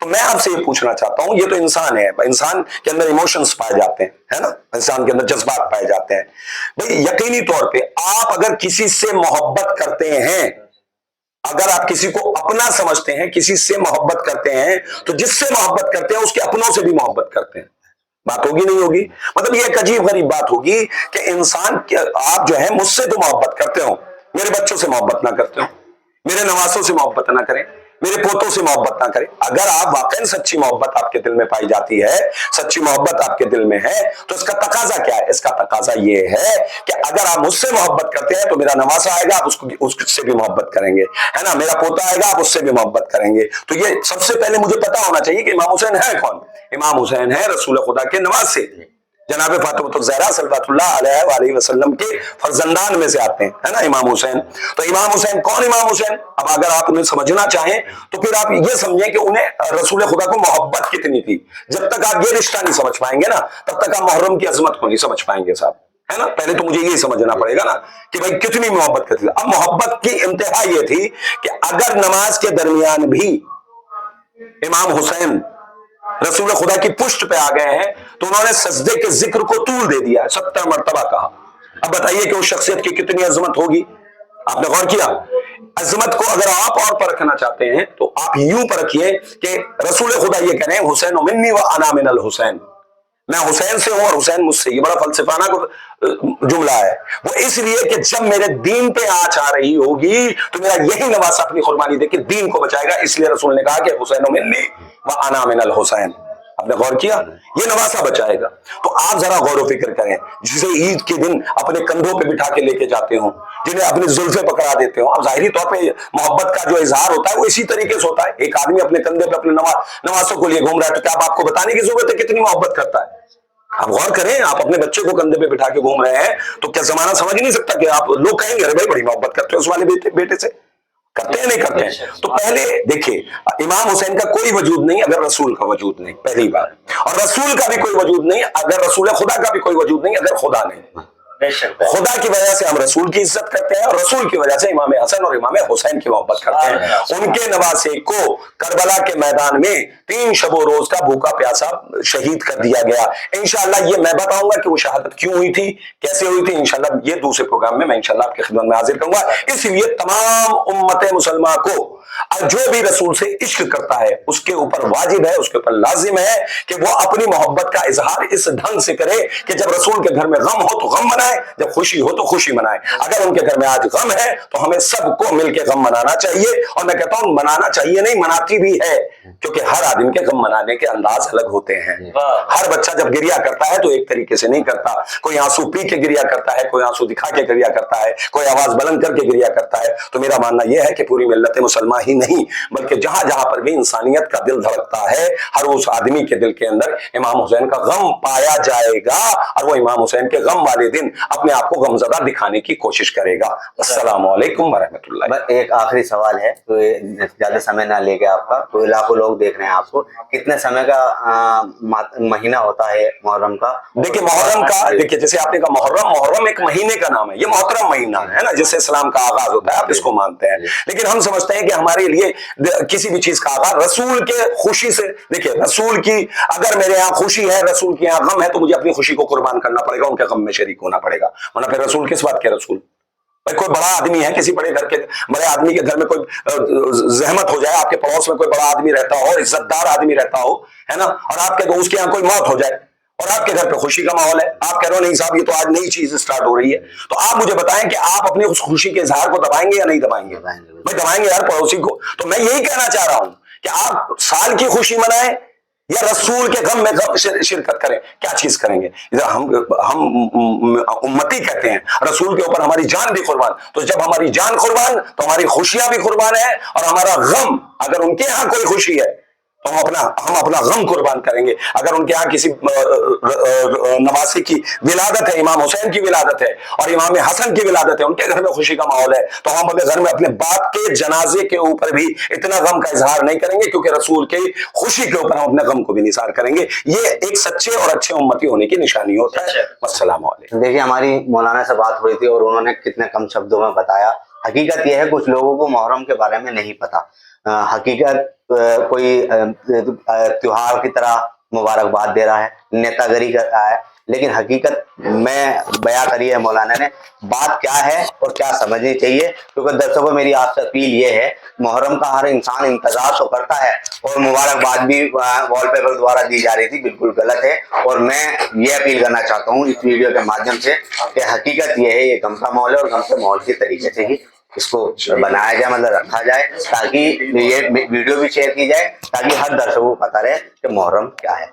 تو میں آپ سے یہ پوچھنا چاہتا ہوں، یہ تو انسان ہے، انسان کے اندر ایموشنز پائے جاتے ہیں، ہے نا، انسان کے اندر جذبات پائے جاتے ہیں بھئی۔ یقینی طور پہ آپ اگر کسی سے محبت کرتے ہیں، اگر آپ کسی کو اپنا سمجھتے ہیں، کسی سے محبت کرتے ہیں، تو جس سے محبت کرتے ہیں اس کے اپنوں سے بھی محبت کرتے ہیں۔ بات ہوگی نہیں ہوگی؟ مطلب یہ ایک عجیب غریب بات ہوگی کہ انسان آپ جو ہے مجھ سے تو محبت کرتے ہو، میرے بچوں سے محبت نہ کرتے ہو، میرے نواسوں سے محبت نہ کریں، میرے پوتوں سے محبت نہ کریں۔ اگر آپ واقعی سچی محبت آپ کے دل میں پائی جاتی ہے، سچی محبت آپ کے دل میں ہے، تو اس کا تقاضا کیا ہے؟ اس کا تقاضا یہ ہے کہ اگر آپ مجھ سے محبت کرتے ہیں تو میرا نواسا آئے گا، آپ اس سے بھی محبت کریں گے، ہے نا، میرا پوتا آئے گا، آپ اس سے بھی محبت کریں گے۔ تو یہ سب سے پہلے مجھے پتا ہونا چاہیے کہ امام حسین ہے کون؟ امام حسین ہے رسول خدا کے نواسے، جناب فاطمہ الزہرا صلوات اللہ علیہ وآلہ وسلم کے فرزندان میں سے آتے ہیں، ہے نا امام حسین۔ تو امام حسین کون؟ امام حسین، اب اگر آپ انہیں سمجھنا چاہیں تو پھر آپ یہ سمجھیں کہ انہیں رسول خدا کو محبت کتنی تھی۔ جب تک آپ یہ رشتہ نہیں سمجھ پائیں گے نا، تب تک آپ محرم کی عظمت کو نہیں سمجھ پائیں گے صاحب، ہے نا۔ پہلے تو مجھے یہ سمجھنا پڑے گا نا کہ بھائی کتنی محبت کرتی تھی۔ اب محبت کی انتہا یہ تھی کہ اگر نماز کے درمیان بھی امام حسین رسول خدا کی پشت پہ آ گئے ہیں تو انہوں نے سجدے کے ذکر کو طول دے دیا، 70 مرتبہ کہا۔ اب بتائیے کہ اس شخصیت کی کتنی عظمت ہوگی؟ آپ نے غور کیا؟ عظمت کو اگر آپ اور پرکھنا چاہتے ہیں تو آپ یوں پرکھیے کہ رسول خدا یہ کہہ رہے ہیں حسین منی و انا من الحسین، میں حسین سے ہوں اور حسین مجھ سے۔ یہ بڑا فلسفانہ جملہ ہے، وہ اس لیے کہ جب میرے دین پہ آنچ آ رہی ہوگی تو میرا یہی نواسا اپنی قربانی دے کے دین کو بچائے گا، اس لیے رسول نے کہا کہ حسین منی و انا من الحسین۔ آپ نے غور کیا؟ یہ نواسا بچائے گا۔ تو آپ ذرا غور و فکر کریں، جسے عید کے دن اپنے کندھوں پہ بٹھا کے لے کے جاتے ہوں، جنہیں اپنی زلفیں پکڑا دیتے ہوں، اب ظاہری طور پہ محبت کا جو اظہار ہوتا ہے وہ اسی طریقے سے ہوتا ہے۔ ایک آدمی اپنے کندھے پہ اپنے نواسوں کو لیے گھوم رہا ہے تو کیا اب آپ کو بتانے کی ضرورت ہے کتنی محبت کرتا ہے؟ آپ غور کریں، آپ اپنے بچے کو کندھے پہ بٹھا کے گھوم رہے ہیں تو کیا زمانہ سمجھ نہیں سکتا کہ آپ لوگ کہیں گے ارے بھائی بڑی محبت کرتے ہیں اس والے بیٹے سے؟ کرتے ہیں نہیں کرتے ہیں؟ تو پہلے دیکھیے امام حسین کا کوئی وجود نہیں اگر رسول کا وجود نہیں، پہلی بات، اور رسول کا بھی کوئی وجود نہیں اگر رسول خدا کا بھی کوئی وجود نہیں اگر خدا نہیں۔ خدا کی وجہ سے ہم رسول کی عزت کرتے ہیں اور رسول کی وجہ سے امام حسن اور امام حسین کی محبت کرتے ہیں۔ ان کے نواسے کو کربلا کے میدان میں 3 شب و روز کا بھوکا پیاسا شہید کر دیا گیا۔ انشاءاللہ یہ میں بتاؤں گا کہ وہ شہادت کیوں ہوئی تھی، کیسے ہوئی تھی، انشاءاللہ یہ دوسرے پروگرام میں انشاءاللہ آپ کی خدمت میں حاضر کروں گا۔ اس لیے تمام امت مسلمہ کو جو بھی رسول سے عشق کرتا ہے اس کے اوپر واجب ہے، اس کے اوپر لازم ہے کہ وہ اپنی محبت کا اظہار اس ڈھنگ سے کرے کہ جب رسول کے گھر میں غم ہو تو غم منائے، جب خوشی ہو تو خوشی منائے۔ اگر ان کے گھر میں آج غم ہے تو ہمیں سب کو مل کے غم منانا چاہیے، اور میں کہتا ہوں منانا چاہیے نہیں، مناتی بھی ہے، کیونکہ ہر آدمی کے غم منانے کے انداز الگ ہوتے ہیں۔ ہر بچہ جب گریا کرتا ہے تو ایک طریقے سے نہیں کرتا، کوئی آنسو پی کے گریا کرتا ہے، کوئی آنسو دکھا کے گریا کرتا ہے، کوئی آواز بلند کر کے گریا کرتا ہے۔ تو میرا ماننا یہ ہے کہ پوری ملت مسلمہ ہی نہیں بلکہ جہاں جہاں پر بھی انسانیت کا دل دھڑکتا ہے ہر اس آدمی کے دل کے اندر امام حسین کا غم پایا جائے گا، اور وہ امام حسین کے غم والے دن اپنے آپ کو غمزدہ دکھانے کی کوشش کرے گا۔ السلام علیکم ورحمۃ اللہ۔ ایک آخری سوال ہے، تو زیادہ سمے نہ لے کے آپ کا، تو لاکھوں لوگ دیکھ رہے ہیں آپ کو، کتنے سمے کا مہینہ ہوتا ہے محرم کا؟ دیکھیے محرم کا، دیکھیے جیسے آپ نے کہا محرم ایک مہینے کا نام ہے، یہ محترم مہینہ ہے نا، جس سے اسلام کا آغاز ہوتا ہے، آپ اس کو مانتے ہیں، لیکن ہم سمجھتے ہیں کہ ہمارے لیے کسی بھی چیز کا آغاز رسول کے خوشی سے، دیکھیے رسول کی اگر میرے یہاں خوشی ہے، رسول کے یہاں غم ہے، تو مجھے اپنی خوشی کو قربان کرنا پڑے گا، ان کے غم میں شریک ہونا پڑے گا، ورنہ پھر رسول کس بات کے رسول؟ بھائی کوئی بڑا آدمی ہے، کسی بڑے آدمی کے گھر میں کوئی زحمت ہو جائے، آپ کے پڑوس میں کوئی بڑا آدمی رہتا ہو، عزت دار آدمی رہتا ہو، ہے نا، اور آپ کے اس کے یہاں کوئی موت ہو جائے اور آپ کے گھر پہ خوشی کا ماحول ہے، آپ کہہ رہے ہو نہیں صاحب یہ تو آج نئی چیز سٹارٹ ہو رہی ہے، تو آپ مجھے بتائیں کہ آپ اپنی اس خوشی کے اظہار کو دبائیں گے یا نہیں دبائیں گے؟ بھائی دبائیں گے یار پڑوسی کو۔ تو میں یہی کہنا چاہ رہا ہوں کہ آپ سال کی خوشی منائیں یا رسول کے غم میں شرکت کریں، کیا چیز کریں گے؟ ہم امتی کہتے ہیں، رسول کے اوپر ہماری جان بھی قربان، تو جب ہماری جان قربان تو ہماری خوشیاں بھی قربان ہیں، اور ہمارا غم، اگر ان کے ہاں کوئی خوشی ہے تو ہم اپنا غم قربان کریں گے۔ اگر ان کے ہاں کسی نواسی کی ولادت ہے، امام حسین کی ولادت ہے اور امام حسن کی ولادت ہے، ان کے گھر میں خوشی کا ماحول ہے، تو ہم اپنے گھر میں اپنے باپ کے جنازے کے اوپر بھی اتنا غم کا اظہار نہیں کریں گے، کیونکہ رسول کی خوشی کے اوپر ہم اپنے غم کو بھی نثار کریں گے۔ یہ ایک سچے اور اچھے امتی ہونے کی نشانی ہوتا ہے۔ السلام علیکم۔ دیکھیے ہماری مولانا سے بات ہوئی تھی اور انہوں نے کتنے کم شبدوں میں بتایا، حقیقت یہ ہے کچھ لوگوں کو محرم کے بارے میں نہیں پتا، حقیقت کوئی تہوار کی طرح مبارکباد دے رہا ہے, نیتا گری کر رہا ہے, لیکن حقیقت میں بیان کری ہے مولانا نے, بات کیا ہے اور کیا سمجھنی چاہیے. کیونکہ درشکوں میری آپ سے اپیل یہ ہے, محرم کا ہر انسان انتظار تو کرتا ہے, اور مبارکباد بھی وال پیپر دوارا دی جا رہی تھی, بالکل غلط ہے. اور میں یہ اپیل کرنا چاہتا ہوں اس ویڈیو کے مادھیم سے کہ حقیقت یہ ہے, یہ غم کا ماحول ہے, اور غم کے ماحول کے طریقے سے ہی اس کو بنایا جائے, مطلب رکھا جائے, تاکہ یہ ویڈیو بھی شیئر کی جائے, تاکہ ہر درشک کو پتہ رہے کہ محرم کیا ہے.